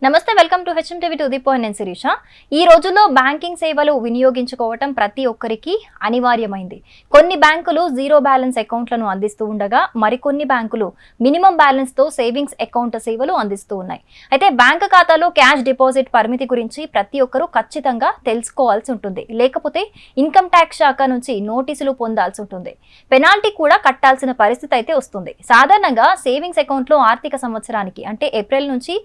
నమస్తే, welcome to HMTV to the point. నేను శిరీష. ఈ రోజుల్లో బ్యాంకింగ్ సేవలు వినియోగించుకోవటం ప్రతి ఒక్కరికి అనివార్యమైంది. కొన్ని బ్యాంకులు జీరో బ్యాలెన్స్ అకౌంట్లను అందిస్తూ ఉండగా మరికొన్ని బ్యాంకులు మినిమం బ్యాలెన్స్ తో సేవింగ్స్ అకౌంట్ సేవలు అందిస్తూ ఉన్నాయి. అయితే బ్యాంకు ఖాతాలో క్యాష్ డిపాజిట్ పరిమితి గురించి ప్రతి ఒక్కరూ ఖచ్చితంగా తెలుసుకోవాల్సి ఉంటుంది. లేకపోతే ఇన్కమ్ ట్యాక్స్ శాఖ నుంచి నోటీసులు పొందాల్సి ఉంటుంది. పెనాల్టీ కూడా కట్టాల్సిన పరిస్థితి అయితే వస్తుంది. సాధారణంగా సేవింగ్స్ అకౌంట్లో ఆర్థిక సంవత్సరానికి అంటే ఏప్రిల్ నుంచి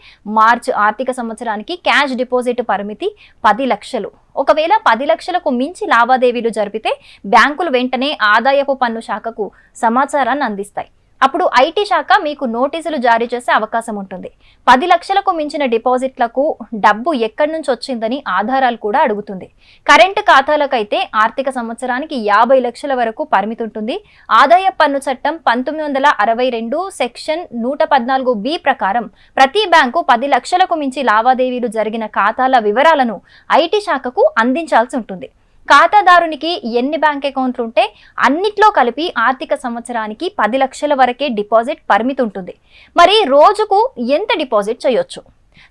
మార్చ్ ఆర్థిక సంవత్సరానికి క్యాష్ డిపాజిట్ పరిమితి 10 లక్షలు. ఒకవేళ 10 లక్షలకు మించి లావాదేవీలు జరిపితే బ్యాంకులు వెంటనే ఆదాయపు పన్ను శాఖకు సమాచారాన్ని అందిస్తాయి. అప్పుడు ఐటీ శాఖ మీకు నోటీసులు జారీ చేసే అవకాశం ఉంటుంది. 10 లక్షలకు మించిన డిపాజిట్లకు డబ్బు ఎక్కడి నుంచి వచ్చిందని ఆధారాలు కూడా అడుగుతుంది. కరెంటు ఖాతాలకైతే ఆర్థిక సంవత్సరానికి 50 లక్షల వరకు పరిమితి ఉంటుంది. ఆదాయ పన్ను చట్టం 1962 సెక్షన్ 114B ప్రకారం ప్రతి బ్యాంకు 10 లక్షలకు మించి లావాదేవీలు జరిగిన ఖాతాల వివరాలను ఐటీ శాఖకు అందించాల్సి ఉంటుంది. ఖాతాదారునికి ఎన్ని బ్యాంక్ అకౌంట్లు ఉంటే అన్నిట్లో కలిపి ఆర్థిక సంవత్సరానికి 10 లక్షల వరకే డిపాజిట్ పరిమితి ఉంటుంది. మరి రోజుకు ఎంత డిపాజిట్ చేయొచ్చు?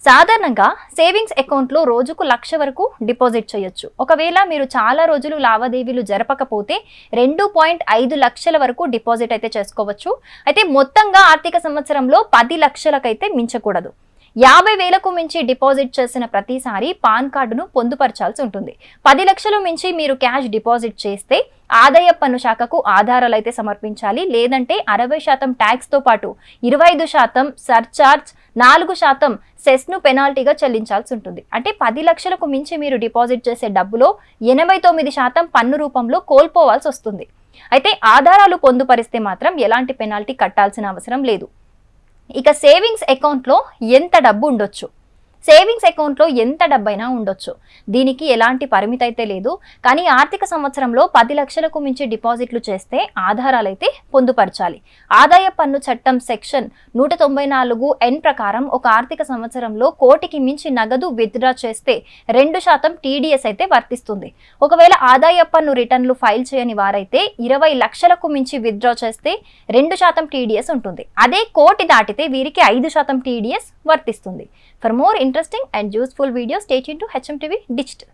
సాధారణంగా సేవింగ్స్ అకౌంట్లో రోజుకు 1 లక్ష వరకు డిపాజిట్ చేయొచ్చు. ఒకవేళ మీరు చాలా రోజులు లావాదేవీలు జరపకపోతే 2.5 లక్షల వరకు డిపాజిట్ అయితే చేసుకోవచ్చు. అయితే మొత్తంగా ఆర్థిక సంవత్సరంలో 10 లక్షలకైతే మించకూడదు. 50,000కు మించి డిపాజిట్ చేసిన ప్రతిసారి పాన్ కార్డును పొందుపరచాల్సి ఉంటుంది. 10 లక్షలు మించి మీరు క్యాష్ డిపాజిట్ చేస్తే ఆదాయ పన్ను శాఖకు ఆధారాలు అయితే సమర్పించాలి. లేదంటే 60% ట్యాక్స్ తో పాటు 25% సర్చార్జ్, 4% సెస్ను పెనాల్టీగా చెల్లించాల్సి ఉంటుంది. అంటే 10 లక్షలకు మించి మీరు డిపాజిట్ చేసే డబ్బులో 89% పన్ను రూపంలో కోల్పోవాల్సి వస్తుంది. అయితే ఆధారాలు పొందుపరిస్తే మాత్రం ఎలాంటి పెనాల్టీ కట్టాల్సిన అవసరం లేదు. ఇక సేవింగ్స్ అకౌంట్లో ఎంత డబ్బు ఉండొచ్చు? సేవింగ్స్ అకౌంట్లో ఎంత డబ్బైనా ఉండొచ్చు. దీనికి ఎలాంటి పరిమితి అయితే లేదు. కానీ ఆర్థిక సంవత్సరంలో 10 లక్షలకు మించి డిపాజిట్లు చేస్తే ఆధారాలు అయితే పొందుపరచాలి. ఆదాయ పన్ను చట్టం సెక్షన్ 194N ప్రకారం ఒక ఆర్థిక సంవత్సరంలో 1 కోటికి మించి నగదు విత్డ్రా చేస్తే 2% టీడీఎస్ అయితే వర్తిస్తుంది. ఒకవేళ ఆదాయ పన్ను రిటర్న్లు ఫైల్ చేయని వారైతే 20 లక్షలకు మించి విత్డ్రా చేస్తే 2% టీడీఎస్ ఉంటుంది. అదే 1 కోటి దాటితే వీరికి 5% టీడీఎస్ వర్తిస్తుంది. For more interesting and useful videos, stay tuned to HMTV Digital.